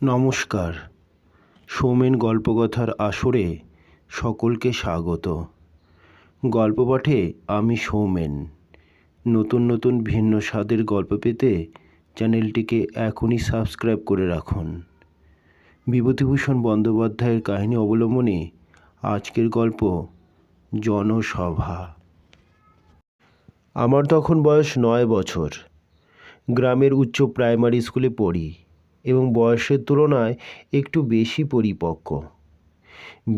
নমস্কার। সৌমেন গল্পকথার আসরে সকলকে স্বাগত। গল্প পাঠে আমি সৌমেন। নতুন নতুন ভিন্ন স্বাদের গল্প পেতে চ্যানেলটিকে এখনই সাবস্ক্রাইব করে রাখুন। বিভূতিভূষণ বন্দ্যোপাধ্যায়ের কাহিনী অবলম্বনে আজকের গল্প জনসভা। আমার তখন বয়স 9 বছর। গ্রামের উচ্চ প্রাইমারি স্কুলে পড়ি এবং বয়সের তুলনায় একটু বেশি পরিপক্ক।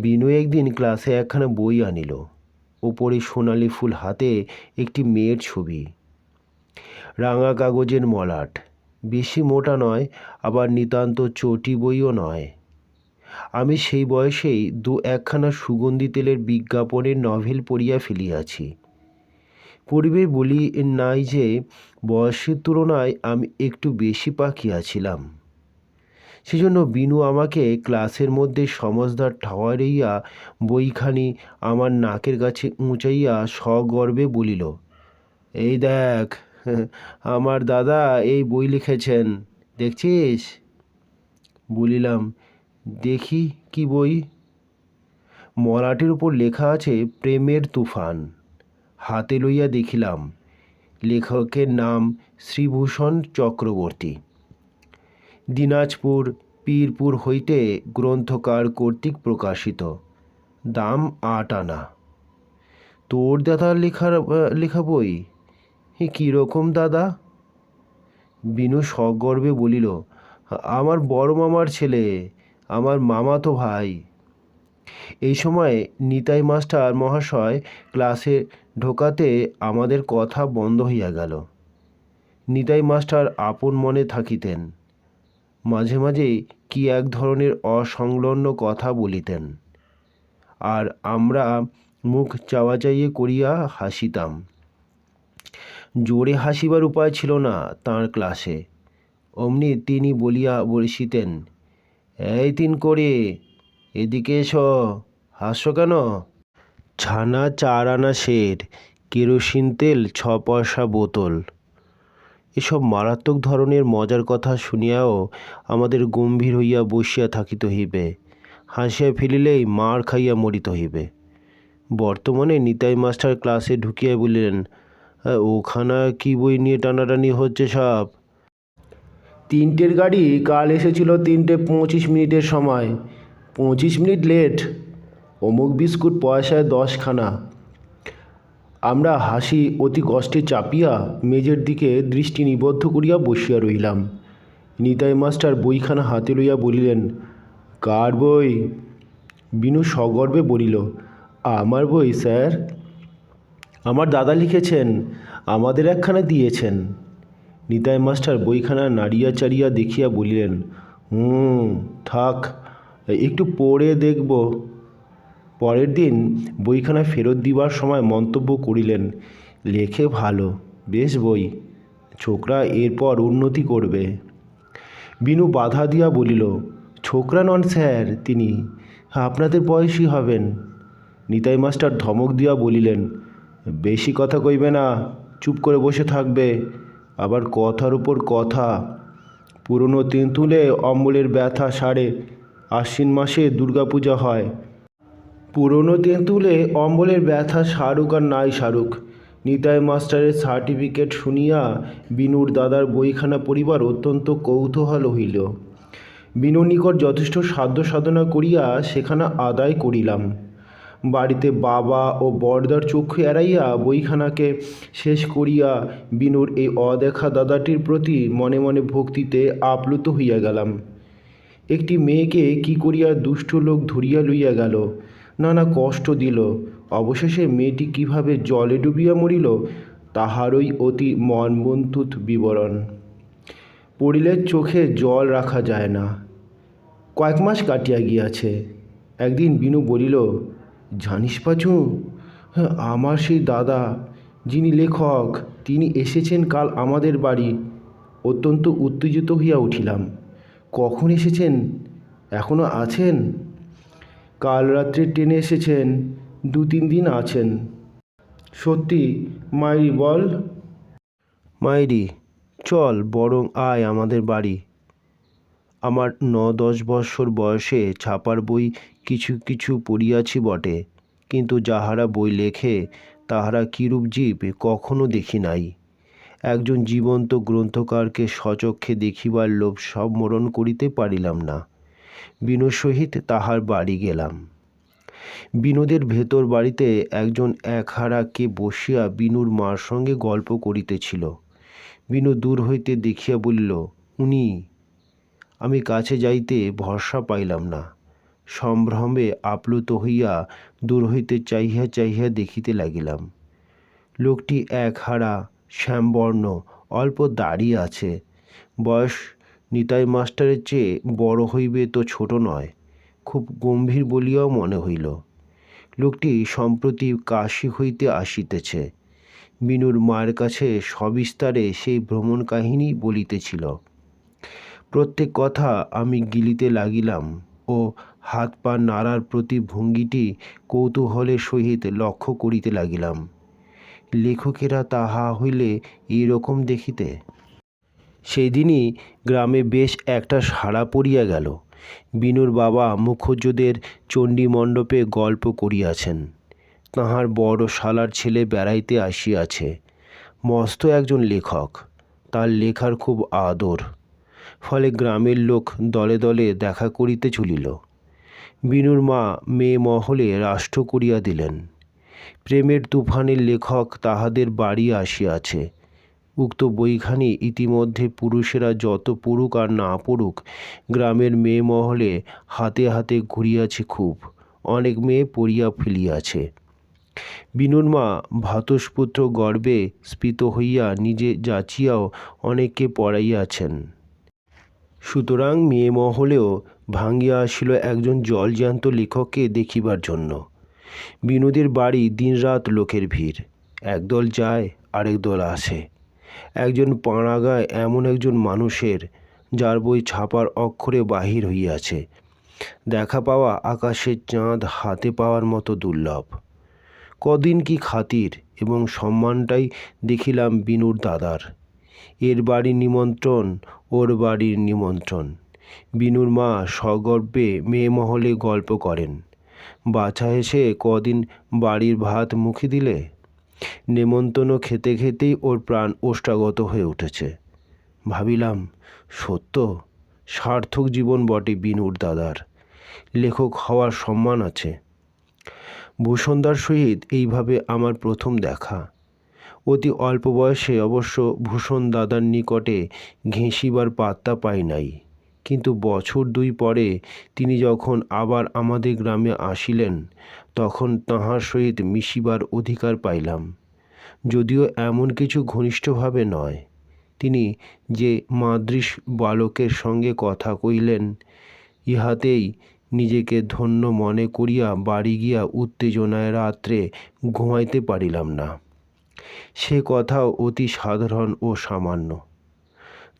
বিনু একদিন ক্লাসে একখানা বই আনিল। ওপরে সোনালি ফুল হাতে একটি মেয়ের ছবি, রাঙা কাগজের মলাট, বেশি মোটা নয় আবার নিতান্ত চটি বইও নয়। আমি সেই বয়সেই একখানা সুগন্ধি তেলের বিজ্ঞাপনের নভেল পড়িয়া ফেলিয়াছি। পূর্বে বলি নাই যে বয়সের তুলনায় আমি একটু বেশি পাকিয়াছিলাম। সেজন্য বিনু আমাকে ক্লাসের মধ্যে সমঝদার ঠাওয়াইয়া বইখানি আমার নাকের কাছে উঁচাইয়া সগর্বে বলিল, এই দেখ, আমার দাদা এই বই লিখেছেন, দেখছিস? বলিলাম, দেখি কি বই। মলাটের উপর লেখা আছে প্রেমের তুফান। হাতে লইয়া দেখিলাম, লেখকের নাম শ্রীভূষণ চক্রবর্তী। দিনাজপুর পীরপুর হইতে গ্রন্থকার কর্তৃক প্রকাশিত। দাম 8 আনা। তোর দাদার লেখা বই? কীরকম দাদা? বিনু সগর্বে বলিল, আমার বড় মামার ছেলে, আমার মামাতো ভাই। এই সময় নিতাই মাস্টার মহাশয় ক্লাসে ঢোকাতে আমাদের কথা বন্ধ হইয়া গেল। নিতাই মাস্টার আপন মনে থাকিতেন। মাঝে মাঝে কি এক ধরনের অসংলগ্ন কথা বলিতেন, আর আমরা মুখ চাওয়াচাইয়ে করিয়া হাসিতাম। জোরে হাসিবার উপায় ছিল না তাঁর ক্লাসে। অমনি তিনি বলিয়া বসিতেন, এই তিন করে এদিকে এসো, হাসছো কেন? ছানা 4 আনা সের, কেরোসিন তেল 6 পয়সা বোতল। এসব মারাত্মক ধরনের মজার কথা শুনিয়াও আমাদের গম্ভীর হইয়া বসিয়া থাকিতে হইবে। হাসিয়া ফেলিলেই মার খাইয়া মরিতে হইবে। বর্তমানে নিতাই মাস্টার ক্লাসে ঢুকিয়া বলিলেন, ওখানা কি বই নিয়ে টানাটানি হচ্ছে সব? 3টের গাড়ি কাল এসেছিল 3:25 সময়, 25 মিনিট লেট। অমুক বিস্কুট পয়সায় 10 খানা। আমরা হাসি অতি কষ্টে চাপিয়া মেজের দিকে দৃষ্টি নিবদ্ধ করিয়া বসিয়া রহিলাম। নিতাই মাস্টার বইখানা হাতে লইয়া বলিলেন, কার বই? বিনু সগর্বে বলিল, আমার বই স্যার। আমার দাদা লিখেছেন, আমাদের একখানা দিয়েছেন। নিতাই মাস্টার বইখানা নাড়িয়া চাড়িয়া দেখিয়া বলিলেন, থাক, একটু পড়ে দেখব। পরের দিন বইখানা ফেরত দিবার সময় মন্তব্য করিলেন, লেখে ভালো, বেশ বই, ছোকরা এরপর উন্নতি করবে। বিনু বাধা দিয়া বলিল, ছোকরা নন স্যার, তিনি আপনাদের বয়সী হবেন। নিতাই মাস্টার ধমক দিয়া বলিলেন, বেশি কথা কইবে না, চুপ করে বসে থাকবে। আবার কথার উপর কথা। পুরনো তেঁতুলে অম্বলের ব্যথা সারে। আশ্বিন মাসে দুর্গাপূজা হয়। পুরনো তেঁতুলে অম্বলের ব্যথা সারুক আর নাই সারুক, নিতাই মাস্টারের সার্টিফিকেট শুনিয়া বিনুর দাদার বইখানা পড়িবার অত্যন্ত কৌতূহল হইল। বিনুর নিকট যথেষ্ট সাধ্য সাধনা করিয়া সেখানা আদায় করিলাম। বাড়িতে বাবা ও বড়দার চক্ষু এড়াইয়া বইখানাকে শেষ করিয়া বিনুর এই অদেখা দাদাটির প্রতি মনে মনে ভক্তিতে আপ্লুত হইয়া গেলাম। একটি মেয়েকে কি করিয়া দুষ্ট লোক ধরিয়া লইয়া গেল, নানা কষ্ট দিল, অবশেষে মেয়েটি কিভাবে জলে ডুবিয়া মরিল, তাহারই অতি মর্মন্তুদ বিবরণ। পড়িলে চোখে জল রাখা যায় না। কয়েক মাস কাটিয়া গিয়াছে। একদিন বিনু বলিল, জানিস পাচু, আমার সেই দাদা, যিনি লেখক, তিনি এসেছেন কাল আমাদের বাড়ি। অত্যন্ত উত্তেজিত হইয়া উঠিলাম। কখন এসেছেন? এখনও আছেন? কাল রাত্রে ট্রেনে এসেছেন, 2-3 দিন আছেন। সত্যি? মাইরি বল। মাইরি, চল বরং আয় আমাদের বাড়ি। আমার 9-10 বৎসর বয়সে ছাপার বই কিছু কিছু পড়িয়াছি বটে, কিন্তু যাহারা বই লেখে তাহারা কিরূপ জীব কখনো দেখি নাই। একজন জীবন্ত গ্রন্থকারকে স্বচক্ষে দেখিবার লোভ সম্বরণ করিতে পারিলাম না। বিনুর সহিত তাহার বাড়ি গেলাম। বিনোদের ভেতর বাড়িতে একজন একহারা কে বসিয়া বিনুর মার সঙ্গে গল্প করিতেছিল। বিনু দূর হইতে দেখিয়া বলিল, উনি। আমি কাছে যাইতে ভরসা পাইলাম না। সম্ভ্রমে আপ্লুত হইয়া দূর হইতে চাহিয়া চাহিয়া দেখিতে লাগিলাম। লোকটি একহারা, শ্যামবর্ণ, অল্প দাড়ি আছে। বয়স নিতাই মাস্টারের চেয়ে বড় হইবে তো ছোট নয়, খুব গম্ভীর বলিয়াও মনে হইল। লোকটি সম্প্রতি কাশী হইতে আসিতেছে। বিনুর মায়ের কাছে সবিস্তারে সেই ভ্রমণ কাহিনী বলিতেছিল। প্রত্যেক কথা আমি গিলিতে লাগিলাম ও হাত পা নাড়ার প্রতি ভঙ্গিটি কৌতূহলের সহিত লক্ষ্য করিতে লাগিলাম। লেখকেরা তাহা হইলে এইরকম দেখিতে। সেদিনই গ্রামে বেশ একটা সাড়া পড়িয়া গেল। বিনুর বাবা মুখুজ্যদের চণ্ডী মণ্ডপে গল্প করিয়াছেন। তাহার বড় শালার ছেলে বেড়াইতে আসিয়াছে। মস্ত একজন লেখক, তার লেখার খুব আদর। ফলে গ্রামের লোক দলে দলে দেখা করিতে চলিল। বিনুর মা মেয়ে মহলে রাষ্ট্র করিয়া দিলেন। প্রেমের তুফানের লেখক তাহাদের বাড়ি আসিয়াছে। উক্ত বইখানি ইতিমধ্যে পুরুষেরা যত পড়ুক আর না পড়ুক, গ্রামের মেয়ে মহলে হাতে হাতে ঘুরিয়াছে খুব। অনেক মেয়ে পড়িয়া ফেলিয়াছে। বিনুর মা ভ্রাতুষ্পুত্র গর্বে স্ফীত হইয়া নিজে যাচিয়াও অনেককে পড়াইয়াছেন। সুতরাং মেয়ে মহলেও ভাঙ্গিয়া আসিল একজন জলজ্যান্ত লেখককে দেখিবার জন্য। বিনোদের বাড়ি দিনরাত লোকের ভিড়। একদল যায়, আরেক দল আসে। একজন পাড়াগায় এমন একজন মানুষের, যার বই ছাপার অক্ষরে বাহির হইয়াছে। দেখা পাওয়া আকাশের চাঁদ হাতে পাওয়ার মতো দুর্লভ। কদিন কি খাতির এবং সম্মানটাই দেখিলাম বিনুর দাদার। এর বাড়ির নিমন্ত্রণ, ওর বাড়ির নিমন্ত্রণ। বিনুর মা সগর্বে মেয়ে মহলে গল্প করেন। বাছা এসে কদিন বাড়ির ভাত মুখে দিলে। নেমন্তন্ন খেতে খেতেই ওর প্রাণ ওষ্ঠাগত হয়ে উঠেছে। ভাবিলাম, সত্য সার্থক জীবন বটে বিনুর দাদার। লেখক হওয়ার সম্মান আছে। ভূষণদার সহিত এইভাবে আমার প্রথম দেখা। অতি অল্প বয়সে অবশ্য ভূষণ দাদার নিকটে ঘেঁষিবার পাত্তা পাই নাই, কিন্তু বছর 2 পরে তিনি যখন আবার আমাদের গ্রামে আসিলেন, তখন তাঁহার সহিত মিশিবার অধিকার পাইলাম। যদিও এমন কিছু ঘনিষ্ঠভাবে নয়। তিনি যে মাদৃশ বালকের সঙ্গে কথা কইলেন, ইহাতেই নিজেকে ধন্য মনে করিয়া বাড়ি গিয়া উত্তেজনায় রাত্রে ঘুমাইতে পারিলাম না। সে কথাও অতি সাধারণ ও সামান্য।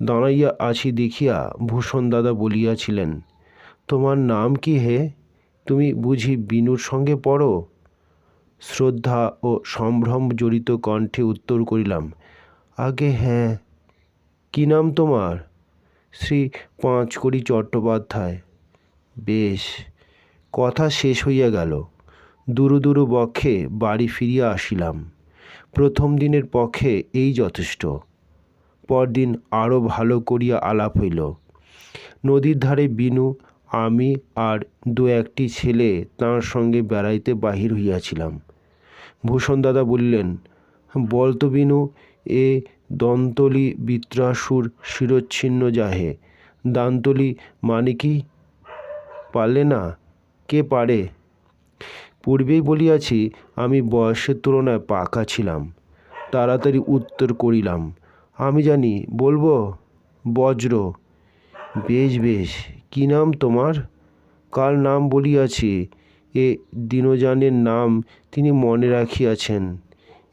দাঁড়াইয়া আছি দেখিয়া ভূষণ দাদা বলিয়াছিলেন, তোমার নাম কি হে? তুমি বুঝি বিনুর সঙ্গে পড়ো? শ্রদ্ধা ও সম্ভ্রম জড়িত কণ্ঠে উত্তর করিলাম, আগে হ্যাঁ। কি নাম তোমার? শ্রী পাঁচকড়ি চট্টোপাধ্যায়। বেশ। কথা শেষ হইয়া গেল। দুরু দুরু বক্ষে বাড়ি ফিরিয়া আসিলাম। প্রথম দিনের পক্ষে এই যথেষ্ট। পরদিন আরও ভালো করিয়া আলাপ হইল। নদীর ধারে বিনু, আমি আর 2-1টি ছেলে তাঁর সঙ্গে বেড়াইতে বাহির হইয়াছিলাম। ভূষণ দাদা বলিলেন, বল তো বিনু, এ দন্তলি বৃত্রাসুর শিরচ্ছিন্ন যাহে, দান্তলি মানে কি? পারলে না? কে পারে? পূর্বেই বলিয়াছি আমি বয়সের তুলনায় পাকা ছিলাম। তাড়াতাড়ি উত্তর করিলাম, আমি জানি, বলবো? বজ্র। বেশ বেশ। কি নাম তোমার? কার নাম বলিয়াছি, এ দীনজানের নাম তিনি মনে রাখিয়াছেন,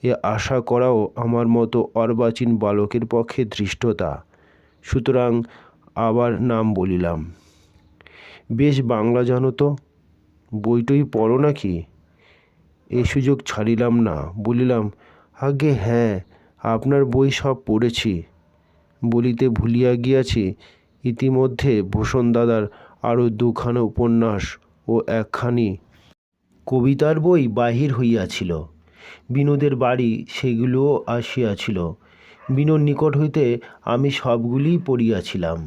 এ আশা করাও আমার মতো অর্বাচীন বালকের পক্ষে ধৃষ্টতা। সুতরাং আবার নাম বলিলাম। বেশ বাংলা জানো তো? বইটই পড়ো নাকি? এই সুযোগ ছাড়িলাম না। বলিলাম, আগে হ্যাঁ, আপনার বই সব পড়েছি। বলিতে ভুলিয়া গিয়াছি, ইতিমধ্যে ভূষণ দাদার আরও দুখানা উপন্যাস ও একখানি কবিতার বই বাহির হইয়াছিল। বিনোদের বাড়ি সেগুলিও আসিয়াছিল। বিনোর নিকট হইতে আমি সবগুলিই পড়িয়াছিলাম।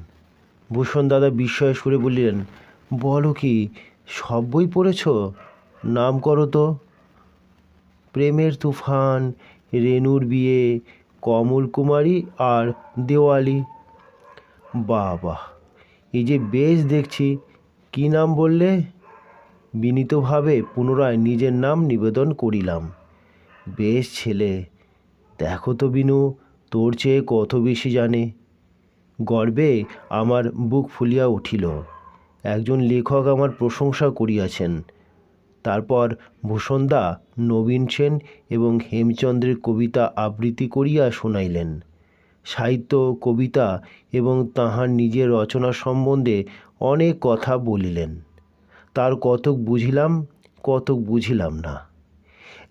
ভূষণ দাদা বিস্ময় সুরে বলিলেন, বলো কি, সব বই পড়েছ? নাম করো তো। প্রেমের তুফান, রেনুর বিয়ে, কমল কুমারী আর দেওয়ালি। বাবা, এই যে বেশ দেখছি। কি নাম বললে? বিনীতভাবে পুনরায় নিজের নাম নিবেদন করিলাম। বেশ ছেলে, দেখো তো বিনু, তোর চেয়ে কত বেশি জানে। গর্বে আমার বুক ফুলিয়া উঠিল। একজন লেখক আমার প্রশংসা করিয়াছেন। তারপর ভূষণদা নবীন সেন এবং হেমচন্দ্রের কবিতা আবৃত্তি করিয়া শোনাইলেন। সাহিত্য, কবিতা এবং তাহার নিজের রচনা সম্বন্ধে অনেক কথা বলিলেন। তার কতক বুঝিলাম, কতক বুঝিলাম না।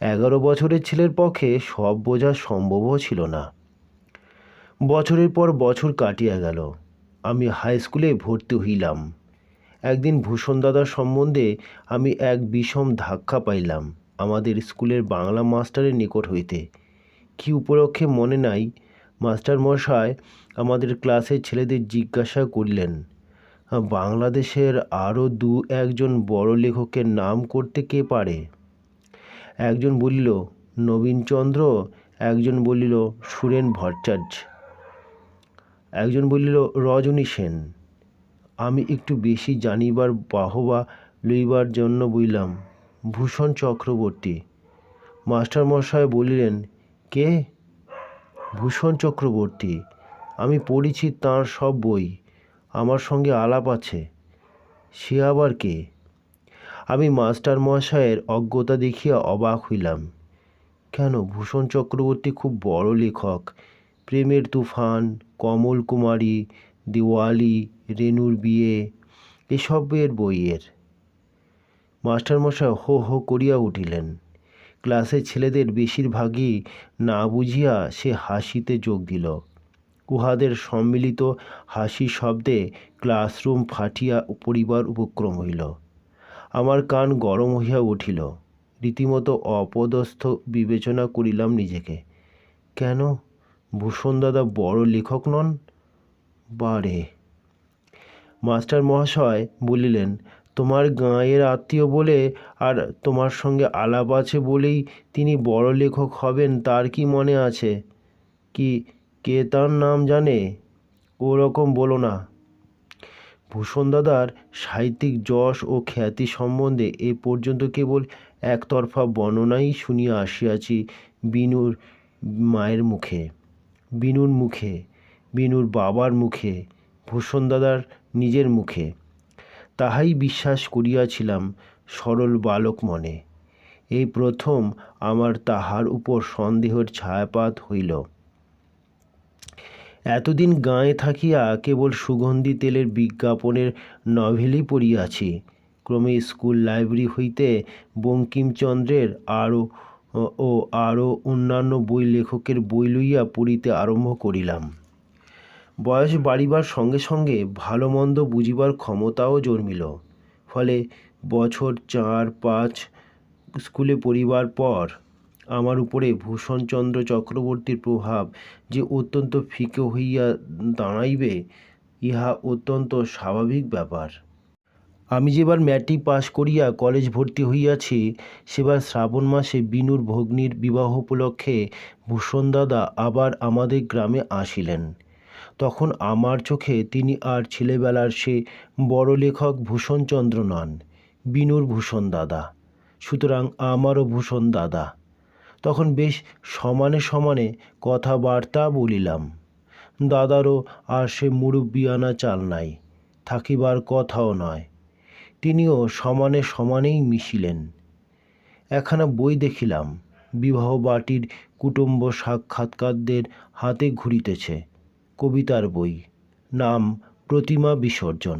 11 বছরের ছেলের পক্ষে সব বোঝা সম্ভবও ছিল না। বছরের পর বছর কাটিয়া গেল। আমি হাই স্কুলে ভর্তি হইলাম। একদিন ভূষণ দাদার সম্বন্ধে আমি এক বিষম ধাক্কা পাইলাম আমাদের স্কুলের বাংলা মাস্টারের নিকট হইতে। কি উপলক্ষে মনে নাই। মাস্টার মশাই আমাদের ক্লাসের ছেলেদের জিজ্ঞাসা করিলেন, বাংলাদেশের আরও 2-1 বড় লেখকের নাম করতে কে পারে? একজন বলিল নবীনচন্দ্র, একজন বলিল সুরেন ভট্টাচার্য, একজন বলিল রজনী সেন। আমি একটু বেশি জানিবার বাহবা লইবার জন্য বললাম, ভূষণ চক্রবর্তী। মাস্টার মশাই বলিলেন, কে? ভূষণ চক্রবর্তী। আমি পড়েছি তাঁর সব বই, আমার সঙ্গে আলাপ আছে। সে আবার কে? আমি মাস্টার মশায়ের অজ্ঞতা দেখিয়া অবাক হইলাম। কেন, ভূষণ চক্রবর্তী খুব বড় লেখক। প্রেমের তুফান, কমল কুমারী, দেওয়ালি, রেনুর বিয়ে, এসবের বইয়ের। মাস্টারমশাই হো হো করিয়া উঠিলেন। ক্লাসের ছেলেদের বেশিরভাগই না বুঝিয়া সে হাসিতে যোগ দিল। উহাদের সম্মিলিত হাসি শব্দে ক্লাসরুম ফাটিয়া পড়িবার উপক্রম হইল। আমার কান গরম হইয়া উঠিল। রীতিমতো অপদস্থ বিবেচনা করিলাম নিজেকে। কেন, ভূষণ দাদা বড় লেখক নন? বারে। মাস্টার মহাশয় বলিলেন, তোমার গাঁয়ের আত্মীয় বলে আর তোমার সঙ্গে আলাপ আছে বলেই তিনি বড় লেখক হবেন তার কি মনে আছে? কি কে তার নাম জানে? ওরকম বলো না। ভূষণ দাদার সাহিত্যিক যশ ও খ্যাতি সম্বন্ধে এ পর্যন্ত কেবল একতরফা বর্ণনাই শুনিয়া আসিয়াছি বিনুর মায়ের মুখে, বিনুর মুখে, বিনুর বাবার মুখে, ভূষণ দাদার নিজের মুখে। তাহাই বিশ্বাস করিয়াছিলাম সরল বালক মনে। এই প্রথম আমার তাহার উপর সন্দেহের ছায়াপাত হইল। এতদিন গাঁয়ে থাকিয়া কেবল সুগন্ধি তেলের বিজ্ঞাপনের নভেলই পড়িয়াছি। ক্রমে স্কুল লাইব্রেরি হইতে বঙ্কিমচন্দ্রের আরও অন্যান্য বই লেখকের বই লইয়া পড়িতে আরম্ভ করিলাম। বয়স বাড়িবার সঙ্গে সঙ্গে ভালো মন্দ বুঝিবার ক্ষমতাও জন্মিল। ফলে বছর 4-5 স্কুলে পড়িবার পর আমার উপরে ভূষণচন্দ্র চক্রবর্তীর প্রভাব যে অত্যন্ত ফিকে হইয়া দাঁড়াইবে, ইহা অত্যন্ত স্বাভাবিক ব্যাপার। আমি যেবার ম্যাট্রিক পাশ করিয়া কলেজ ভর্তি হইয়াছি, সেবার শ্রাবণ মাসে বিনুর ভগ্নীর বিবাহ উপলক্ষে ভূষণ দাদা আবার আমাদের গ্রামে আসিলেন। তখন আমার চোখে তিনি আর ছেলেবেলার সে বড় লেখক ভূষণচন্দ্র নন, বিনুর ভূষণ দাদা। সুতরাং আমারও ভূষণ দাদা। তখন বেশ সমানে সমানে কথাবার্তা বলিলাম। দাদারও আর সে মুরব্বিয়ানা চাল নাই, থাকিবার কথাও নয়। তিনিও সমানে সমানেই মিশিলেন। একখানা বই দেখিলাম, বিবাহ বাটির কুটুম্ব সাক্ষাৎকারদের হাতে ঘুরিতেছে। কবিতার বই, নাম প্রতিমা বিসর্জন।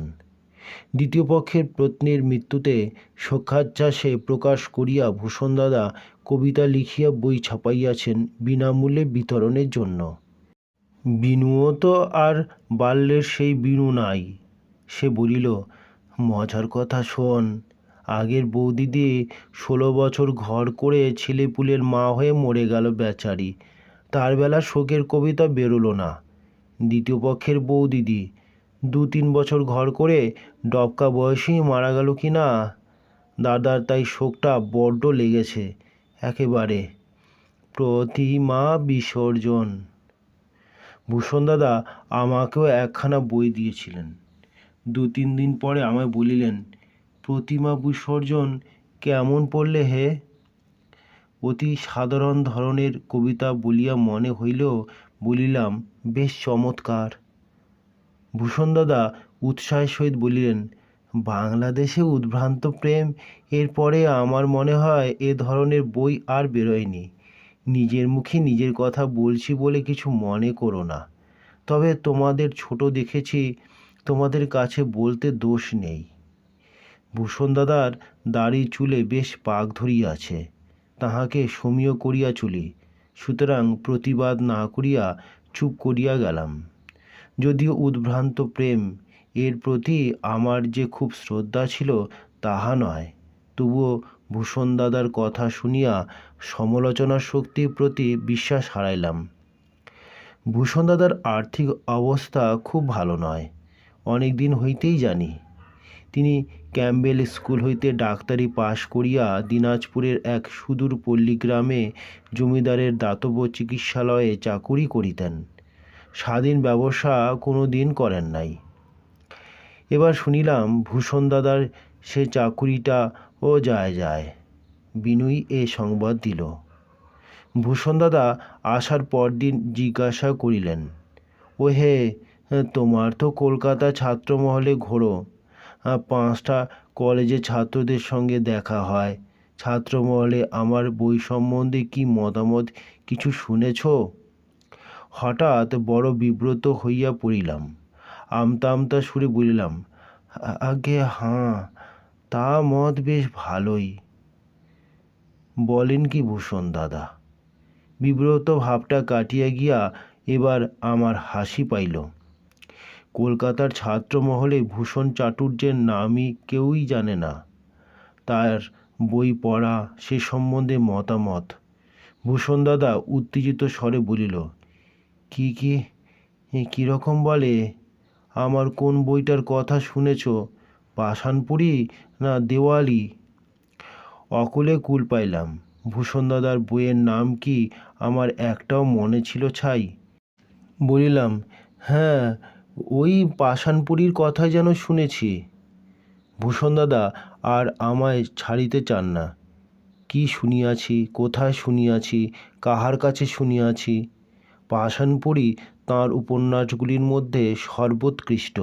দ্বিতীয় পক্ষের পত্নীর মৃত্যুতে শোকাচ্ছ্বাসে প্রকাশ করিয়া ভূষণ দাদা কবিতা লিখিয়া বই ছাপাইয়াছেন বিনামূল্যে বিতরণের জন্য। বিনুও তো আর বাল্যের সেই বিনু নাই। সে বলিল, মজার কথা শোন, আগের বৌদিদি 16 বছর ঘর করে ছেলেপুলের মা হয়ে মরে গেল বেচারি। তার বেলা শোকের কবিতা বেরোলো না। দ্বিতীয় পক্ষের বৌদিদি 2-3 বছর ঘর করে ডবকা বয়সেই মারা গেল কি না। দাদার তাই শোকটা বড্ড লেগেছে একেবারে। প্রতিমা বিসর্জন। ভূষণ দাদা আমাকেও একখানা বই দিয়েছিলেন। 2-3 দিন পরে আমায় বলিলেন, প্রতিমা বিসর্জন কেমন পড়লে হে? অতি সাধারণ ধরনের কবিতা বলিয়া মনে হইলেও বলিলাম, বেশ চমৎকার। ভূষণ দাদা উৎসাহের সহিত বলিলেন, বাংলাদেশে উদ্ভ্রান্ত প্রেম, এরপরে আমার মনে হয় এ ধরনের বই আর বেরোয়নি। নিজের মুখে নিজের কথা বলছি বলে কিছু মনে করো না। তবে তোমাদের ছোট দেখেছি, তোমাদের কাছে বলতে দোষ নেই। ভূষণ দাদার দাড়ি চুলে বেশ পাক ধরিয়াছে, তাহাকে সমীহ করিয়া চলি, সুতরাং প্রতিবাদ না করিয়া চুপ করিয়া গেলাম। যদিও উদ্ভ্রান্ত প্রেম, এর প্রতি আমার যে খুব শ্রদ্ধা ছিল তাহা নয়, তবুও ভূষণ দাদার কথা শুনিয়া সমালোচনার শক্তির প্রতি বিশ্বাস হারাইলাম। ভূষণ দাদার আর্থিক অবস্থা খুব ভালো নয়, অনেক দিন হইতেই জানি। তিনি ক্যাম্বেল স্কুল হইতে ডাক্তারি পাশ করিয়া দিনাজপুরের এক সুদূর পল্লীগ্রামে জমিদারের দাতব্য চিকিৎসালয়ে চাকুরি করিতেন। স্বাধীন ব্যবসা কোনো দিন করেন নাই। এবার শুনিলাম ভূষণ দাদার সে চাকুরিটাও যায়। বিনুই এ সংবাদ দিল। ভূষণ দাদা আসার পরদিন জিজ্ঞাসা করিলেন, ও হে, তোমার তো কলকাতা ছাত্রমহলে ঘোরো, 5টা কলেজের ছাত্রদের সঙ্গে দেখা হয়। ছাত্রমহলে আমার বই সম্বন্ধে কি মতামত কিছু শুনেছ? হঠাৎ বড় বিব্রত হইয়া পড়িলাম। আমতা আমতা সুরে বলিলাম, আগে হাঁ, তা মত বেশ ভালোই। বলেন কি ভূষণ দাদা? বিব্রত ভাবটা কাটিয়া গিয়া এবার আমার হাসি পাইল। কলকাতার ছাত্রমহলে ভূষণ চাটুর্যের নামই কেউই জানে না। তার বই পড়া, সে সম্বন্ধে মতামত। ভূষণ দাদা উত্তেজিত স্বরে বলিল, কীরকম বলে? আমার কোন বইটার কথা শুনেছ? পাষাণপুরী না দেওয়ালি? অকলে কুল পাইলাম। ভূষণ দাদার বইয়ের নাম কি আমার একটাও মনে ছিল ছাই? বলিলাম, হ্যাঁ, ওই পাষাণপুরীর কথা যেন শুনেছি। ভূষণ দাদা আর আমায় ছাড়িতে চান না। কি শুনিয়াছি, কোথায় শুনিয়াছি, কাহার কাছে শুনিয়াছি? পাষাণপুরী তাঁর উপন্যাসগুলির মধ্যে সর্বোৎকৃষ্ট।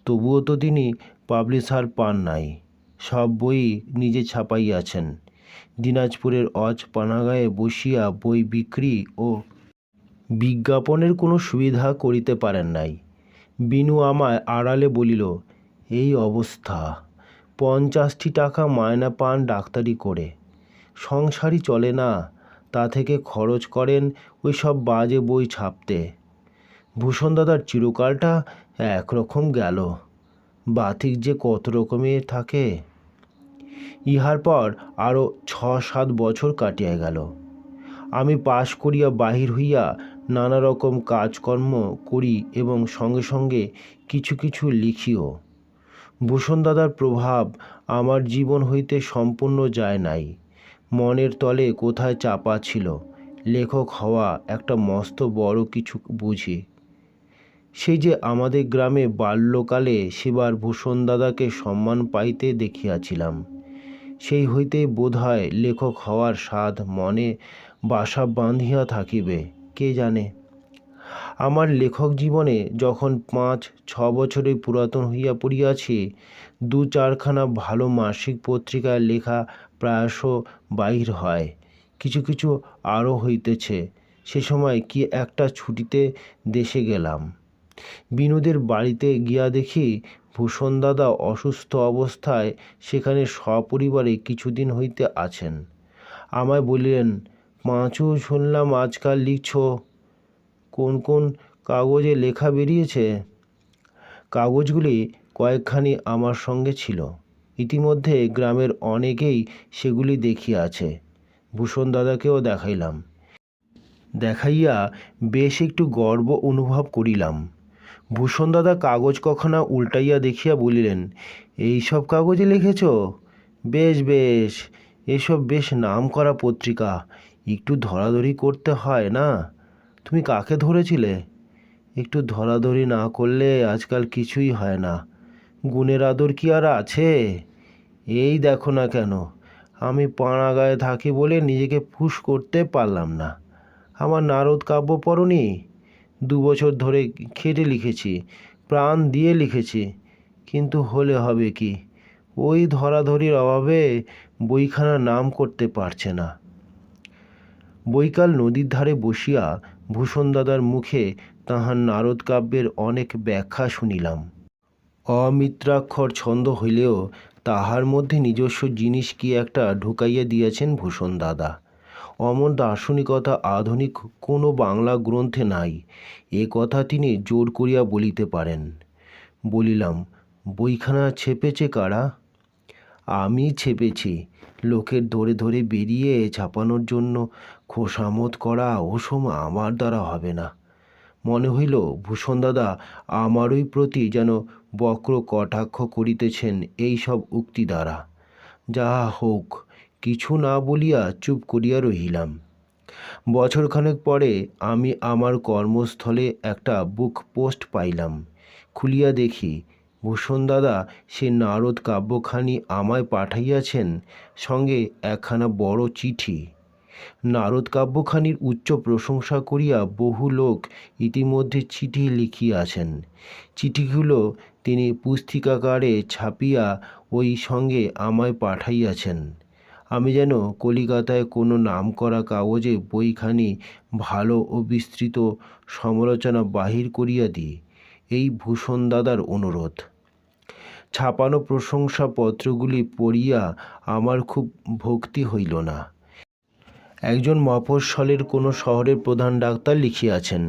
তবুও তো তিনি পাবলিশার পান নাই। সব বই নিজে ছাপাইয়াছেন। দিনাজপুরের অজ পানাগায়ে বসিয়া বই বিক্রি ও বিজ্ঞাপনের কোনো সুবিধা করিতে পারেন নাই। বিনু আমায় আড়ালে বলিল, এই অবস্থা, 50টি টাকা মায়না পান ডাক্তারি করে, সংসারই চলে না, তা থেকে খরচ করেন ওই সব বাজে বই ছাপতে। ভূষণ দাদার চিরকালটা একরকম গেল, বাতিক যে কত রকমের থাকে। ইহার পর আরও 6-7 বছর কাটিয়া গেল। আমি পাশ করিয়া বাহির হইয়া নানা রকম কাজকর্ম করি এবং সঙ্গে সঙ্গে কিছু কিছু লিখিও। ভূষণ দাদার প্রভাব আমার জীবন হইতে সম্পূর্ণ যায় নাই। মনের তলে কোথায় চাপা ছিল। লেখক হওয়া একটা মস্ত বড় কিছু বুঝি। সেই যে আমাদের গ্রামে বাল্যকালে সেবার ভূষণ দাদাকে সম্মান পাইতে দেখিয়াছিলাম, সেই হইতেই বোধ হয় লেখক হওয়ার স্বাদ মনে বাসা বাঁধিয়া থাকিবে, কে জানে। আমার লেখক জীবনে যখন 5-6 বছরে পুরাতন হইয়া পড়িয়াছি, 2-4খানা ভালো মাসিক পত্রিকায় লেখা প্রায়শ বাহির হয়, কিছু কিছু আরও হইতেছে। সে সময় কি একটা ছুটিতে দেশে গেলাম। বিনুদের বাড়িতে গিয়া দেখি ভূষণ দাদা অসুস্থ অবস্থায় সেখানে সপরিবারে কিছুদিন হইতে আছেন। আমায় বলিলেন, পাঁচু, শুনলাম আজকাল লিখছ, কোন কোন কাগজে লেখা বেরিয়েছে। কাগজগুলি কয়েকখানি আমার সঙ্গে ছিল। ইতিমধ্যে গ্রামের অনেকেই সেগুলি দেখিয়াছে। ভূষণ দাদাকেও দেখাইলাম। দেখাইয়া বেশ একটু গর্ব অনুভব করিলাম। ভূষণ দাদা কাগজ কখানা উল্টাইয়া দেখিয়া বলিলেন, এইসব কাগজে লিখেছ? বেশ বেশ, এসব বেশ নাম করা পত্রিকা, একটু ধরাধরি করতে হয় না? তুমি কাকে ধরেছিলে? একটু ধরাধরি না করলে আজকাল কিছুই হয় না। গুণের আদর কি আর আছে? এই দেখো না কেন, আমি পাড়াগাঁয়ে থাকি বলে নিজেকে ফুস করতে পারলাম না। আমার নারদ কাব্য পড়নি? 2 বছর ধরে খেটে লিখেছি, প্রাণ দিয়ে লিখেছি, কিন্তু হলে হবে কি, ওই ধরাধরির অভাবে বইখানা নাম করতে পারছে না। বৈকাল নদীর ধারে বসিয়া ভূষণ দাদার মুখে তাহার নারদ কাব্যের অনেক ব্যাখ্যা শুনিলাম। অমিত্রাক্ষর ছন্দ হইলেও তাহার মধ্যে নিজস্ব জিনিস কি একটা ঢুকাইয়া দিয়েছেন ভূষণ দাদা। অমন দার্শনিকতা আধুনিক কোনো বাংলা গ্রন্থে নাই, এ কথা তিনি জোর করিয়া বলিতে পারেন। বলিলাম, বইখানা ছেপেছে কারা? আমি ছেপেছি। লোকের ধরে ধরে বেরিয়ে ছাপানোর জন্য খোসামত করা ওসম আমার দ্বারা হবে না। মনে হইল ভূষণ দাদা আমারই প্রতি যেন বক্র কটাক্ষ করিতেছেন এই সব উক্তি দ্বারা। যাহা হোক, কিছু না বলিয়া চুপ করিয়া রহিলাম। বছরখানেক পরে আমি আমার কর্মস্থলে একটা বুক পোস্ট পাইলাম। খুলিয়া দেখি ভূষণ দাদা সে নারদ কাব্যখানি আমায় পাঠাইয়াছেন, সঙ্গে একখানা বড় চিঠি। নারদ কাব্যখানির উচ্চ প্রশংসা করিয়া বহু লোক ইতিমধ্যে চিঠি লিখিয়াছেন। চিঠিগুলো তিনি পুস্তিকাকারে ছাপিয়া ওই সঙ্গে আমায় পাঠাইয়াছেন। আমি যেন কলিকাতায় কোনো নামকরা কাগজে বইখানি ভালো ও বিস্তৃত সমালোচনা বাহির করিয়া দিই, এই ভূষণ দাদার অনুরোধ। ছাপানো প্রশংসাপত্রগুলি পড়িয়া আমার খুব ভক্তি হইল না। একজন মফস্বলের কোনো শহরের প্রধান ডাক্তার লিখিয়াছেন,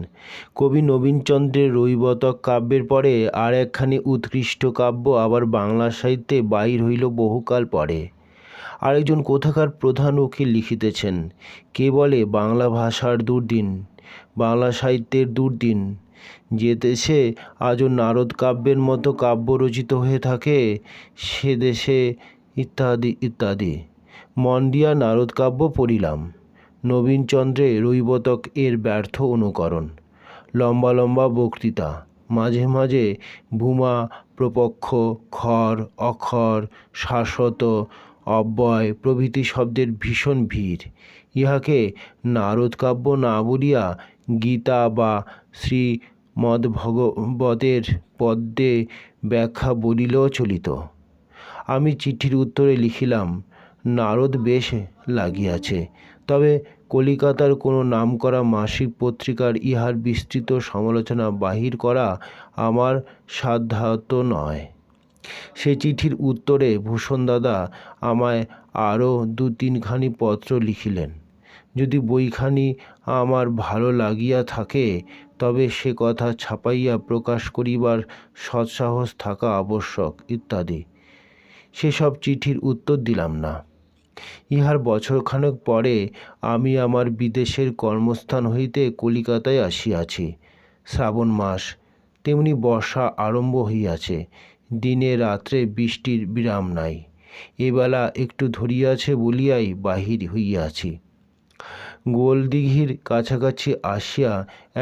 কবি নবীনচন্দ্রের রৈবতক কাব্যের পরে আর একখানি উৎকৃষ্ট কাব্য আবার বাংলা সাহিত্যে বাহির হইল বহুকাল পরে। আরেকজন কোথাকার প্রধান উকিল লিখিতেছেন, কে বলে বাংলা ভাষার দুর্দিন, বাংলা সাহিত্যের দুর্দিন। যে দেশে আজও নারদ কাব্যের মতো কাব্য রচিত হয়ে থাকে সে দেশে ইত্যাদি ইত্যাদি। মন দিয়া নারদ কাব্য পড়িলাম। নবীনচন্দ্রে রৈবতক এর ব্যর্থ অনুকরণ। লম্বা লম্বা বক্তৃতা, মাঝে মাঝে ভূমা প্রপক্ষ, খর, অক্ষর, শাশ্বত, অব্যয় প্রভৃতি শব্দের ভীষণ ভিড়। ইহাকে নারদ কাব্য না বলিয়া গীতা বা শ্রীমদ্ভগবতের পদ্যে ব্যাখ্যা বলিলেও চলিত। আমি চিঠির উত্তরে লিখিলাম, নারদ বেশ লাগিয়াছে, তবে কলিকাতার কোনো নামকরা মাসিক পত্রিকার ইহার বিস্তৃত সমালোচনা বাহির করা আমার সাধ্যায়ত্ত নয়। সে চিঠির উত্তরে ভূষণ দাদা আমায় আরও 2-3খানি পত্র লিখিলেন। যদি বইখানি আমার ভালো লাগিয়া থাকে তবে সে কথা ছাপাইয়া প্রকাশ করিবার সৎসাহস থাকা আবশ্যক ইত্যাদি। সেসব চিঠির উত্তর দিলাম না। ইহার বছরখানেক পরে আমি আমার বিদেশের কর্মস্থান হইতে কলিকাতায় আসিয়াছি। শ্রাবণ মাস, তেমনি বর্ষা আরম্ভ হইয়াছে। দিনে রাত্রে বৃষ্টির বিরাম নাই। এবেলা একটু ধরিয়াছে বলিয়াই বাহির হইয়াছি। গোলদিঘির কাছাকাছি আসিয়া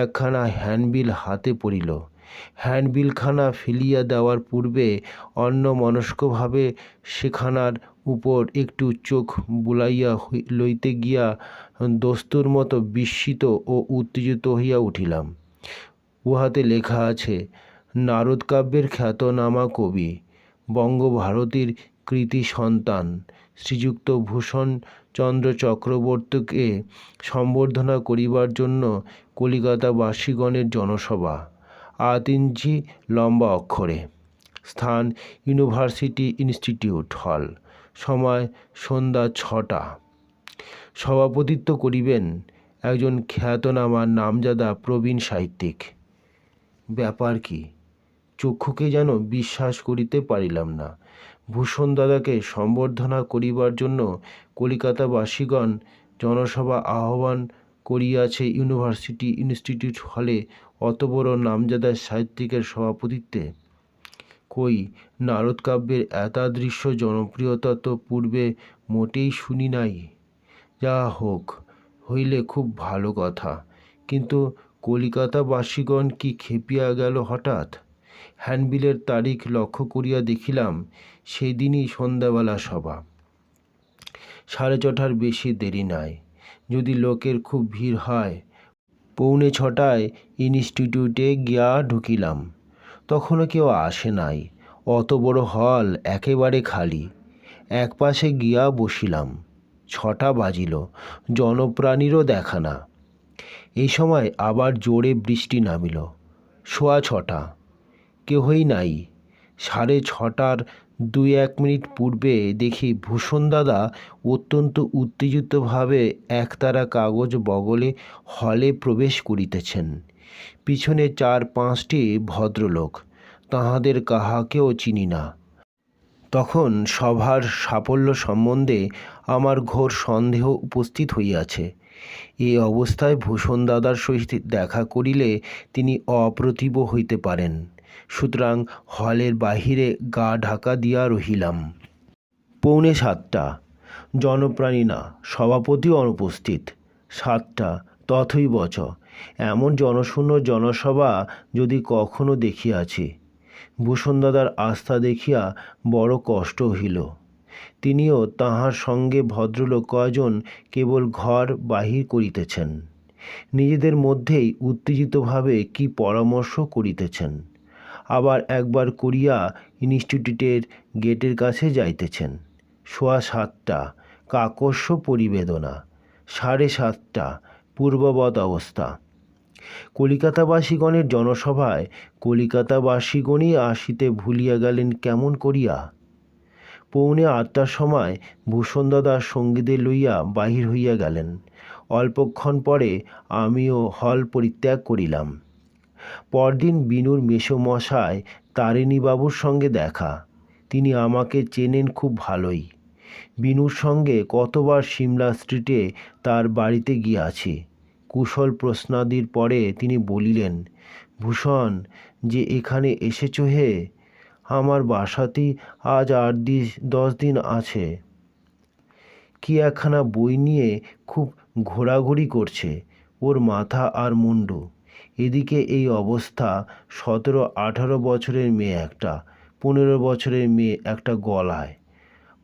একখানা হ্যান্ডবিল হাতে পড়িল। হ্যান্ডবিলখানা ফেলিয়া দেওয়ার পূর্বে অন্যমনস্কভাবে সেখানার উপর একটু চোখ বুলাইয়া লইতে গিয়া দস্তুর মতো বিস্মিত ও উত্তেজিত হইয়া উঠিলাম। উহাতে লেখা আছে, নারদ কাব্যের খ্যাতনামা কবি, বঙ্গভারতীর কৃতি সন্তান শ্রীযুক্ত ভূষণ চন্দ্র চক্রবর্তীকে সম্বর্ধনা করিবার জন্য কলিকাতাবাসীগণের জনসভা। 8 ইঞ্চি লম্বা অক্ষরে। স্থান ইউনিভার্সিটি ইনস্টিটিউট হল। সময় সন্ধ্যা 6টা। সভাপতিত্ব করিবেন একজন খ্যাতনামা নামজাদা প্রবীণ সাহিত্যিক। ব্যাপার কি? চক্ষুকে যেন বিশ্বাস করিতে পারিলাম না। ভূষণ দাদাকে সম্বর্ধনা করিবার জন্য কলিকাতাবাসীগণ জনসভা আহ্বান করিয়াছে ইউনিভার্সিটি ইনস্টিটিউট হলে অত বড় নামজাদা সাহিত্যিকের সভাপতিত্বে। কই, নারদকাব্যের এতাদৃশ জনপ্রিয়তা তো পূর্বে মোটেই শুনি নাই। যা হোক, হইলে খুব ভালো কথা, কিন্তু কলিকাতাবাসীগণ কি খেপিয়া গেল হঠাৎ? হ্যান্ডবিলের তারিখ লক্ষ্য করিয়া দেখিলাম সেদিনই সন্ধ্যাবেলা সভা। 6:30 বেশি দেরি নাই। যদি লোকের খুব ভিড় হয়, 5:45 ইনস্টিটিউটে গিয়া ঢুকিলাম। তখনও কেউ আসে নাই। অত বড় হল একেবারে খালি। এক পাশে গিয়া বসিলাম। 6টা বাজিল, জনপ্রাণীরও দেখা না। এই সময় আবার জোরে বৃষ্টি নামিল। 6:15, কেহই নাই। 6:30টার 2-1 মিনিট পূর্বে দেখি ভূষণ দাদা অত্যন্ত উত্তেজিতভাবে একতারা কাগজ বগলে হলে প্রবেশ করিতেছেন। পিছনে 4-5টি ভদ্রলোক, তাহাদের কাহাকেও চিনি না। তখন সভার সাফল্য সম্বন্ধে আমার ঘোর সন্দেহ উপস্থিত হইয়াছে। এই অবস্থায় ভূষণ দাদার সহিত দেখা করিলে তিনি অপ্রতিভ হইতে পারেন। সুতরাং হলের বাহিরে গা ঢাকা দিয়া রহিলাম। 6:45, জনপ্রাণী না, সভাপতিও অনুপস্থিত। 7টা, তথৈবচ। এমন জনশূন্য জনসভা যদি কখনো দেখিয়াছি। ভূষণ দাদার আস্থা দেখিয়া বড় কষ্ট হইল। তিনিও তাহার সঙ্গে ভদ্রলোক কয়জন কেবল ঘর বাহির করিতেছেন। নিজেদের মধ্যেই উত্তেজিতভাবে কি পরামর্শ করিতেছেন। আবার একবার করিয়া ইনস্টিটিউটের গেটের কাছে যাইতেছেন। 7:15, কাকস্য পরিবেদনা। 7:30, পূর্ববৎ অবস্থা। কলিকাতাবাসীগণের জনসভায় কলিকাতাবাসীগণই আসিতে ভুলিয়া গেলেন কেমন করিয়া? 7:45টার সময় ভূষণ দাদা সঙ্গীদের লইয়া বাহির হইয়া গেলেন। অল্পক্ষণ পরে আমিও হল পরিত্যাগ করিলাম। পরদিন বিনুর মেসোমশায় তারিণীবাবুর সঙ্গে দেখা। তিনি আমাকে চেনেন খুব ভালোই। বিনুর সঙ্গে কতবার সিমলা স্ট্রিটে তার বাড়িতে গিয়াছি। কুশল প্রশ্নাদির পরে তিনি বলিলেন, ভূষণ যে এখানে এসেছ হে, আমার বাসাতেই আজ 8-10 দিন আছে। কি একখানা বই নিয়ে খুব ঘোরাঘুরি করছে, ওর মাথা আর মুন্ডু। এদিকে এই অবস্থা, 17-18 বছরের মেয়ে একটা, 15 বছরের মেয়ে একটা গলায়।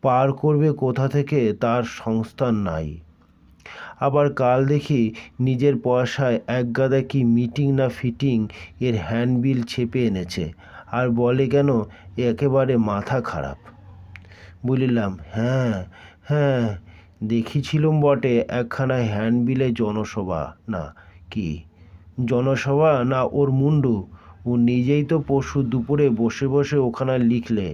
পার করবে কোথা থেকে তার সংস্থান নাই। আবার কাল দেখি নিজের পয়সায় একগাদা কি মিটিং না ফিটিং এর হ্যান্ডবিল ছেপে এনেছে, আর বলে কেন একেবারে মাথা খারাপ। বলিলাম, হ্যাঁ হ্যাঁ, দেখেছিলুম বটে একখানা হ্যান্ডবিলে জনসভা না কি, জনসভা না ওর মুন্ডু। ও নিজেই তো পরশু দুপুরে বসে বসে ওখানে লিখলে।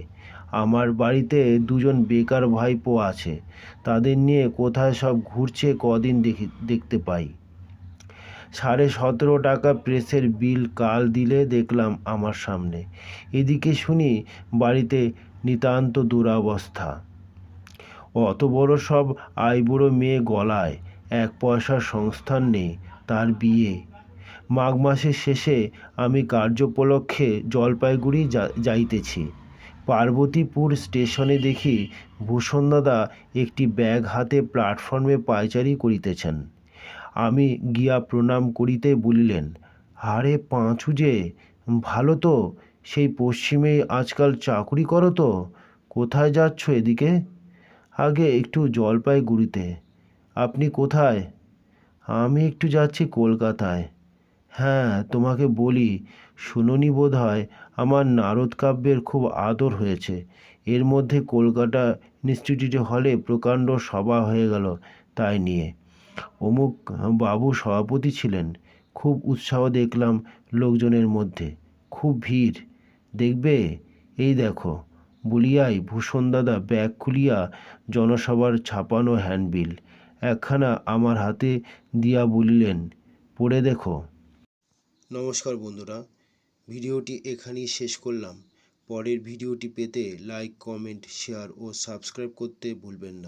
আমার বাড়িতে 2জন বেকার ভাইপো আছে, তাদের নিয়ে কোথায় সব ঘুরছে কদিন দেখতে পাই। 17.5 টাকা প্রেসের বিল কাল দিলে দেখলাম আমার সামনে। এদিকে শুনি বাড়িতে নিতান্ত দুরবস্থা। অত বড় সব আইবুড়ো মেয়ে গলায়, 1 পয়সার সংস্থান নেই, তার বিয়ে। মাঘ মাসের শেষে আমি কার্যোপলক্ষে জলপাইগুড়ি যাইতেছি। পার্বতীপুর স্টেশনে দেখি ভূষণ দাদা একটি ব্যাগ হাতে প্ল্যাটফর্মে পায়চারি করিতেছেন। আমি গিয়া প্রণাম করিতে বলিলেন, আরে পাঁচু যে, ভালো তো, সেই পশ্চিমেই আজকাল চাকুরি করো তো? কোথায় যাচ্ছ এদিকে? আগে একটু জলপাইগুড়িতে। আপনি কোথায়? আমি একটু যাচ্ছি কলকাতায়। হ্যাঁ, তোমাকে বলি, শুনোনি বোধ হয় আমার নারদ কাব্যের খুব আদর হয়েছে। এর মধ্যে কলকাতা ইনস্টিটিউট হলে প্রকাণ্ড সভা হয়ে গেল তাই নিয়ে। অমুক বাবু সভাপতি ছিলেন। খুব উৎসাহ দেখলাম লোকজনের মধ্যে, খুব ভিড়। দেখবে, এই দেখো। বলিয়াই ভূষণ দাদা ব্যাগ খুলিয়া জনসভার ছাপানো হ্যান্ডবিল একখানা আমার হাতে দিয়া বলিলেন, পড়ে দেখো। নমস্কার বন্ধুরা, ভিডিওটি এখানেই শেষ করলাম। পরের ভিডিওটি পেতে লাইক, কমেন্ট, শেয়ার ও সাবস্ক্রাইব করতে ভুলবেন না।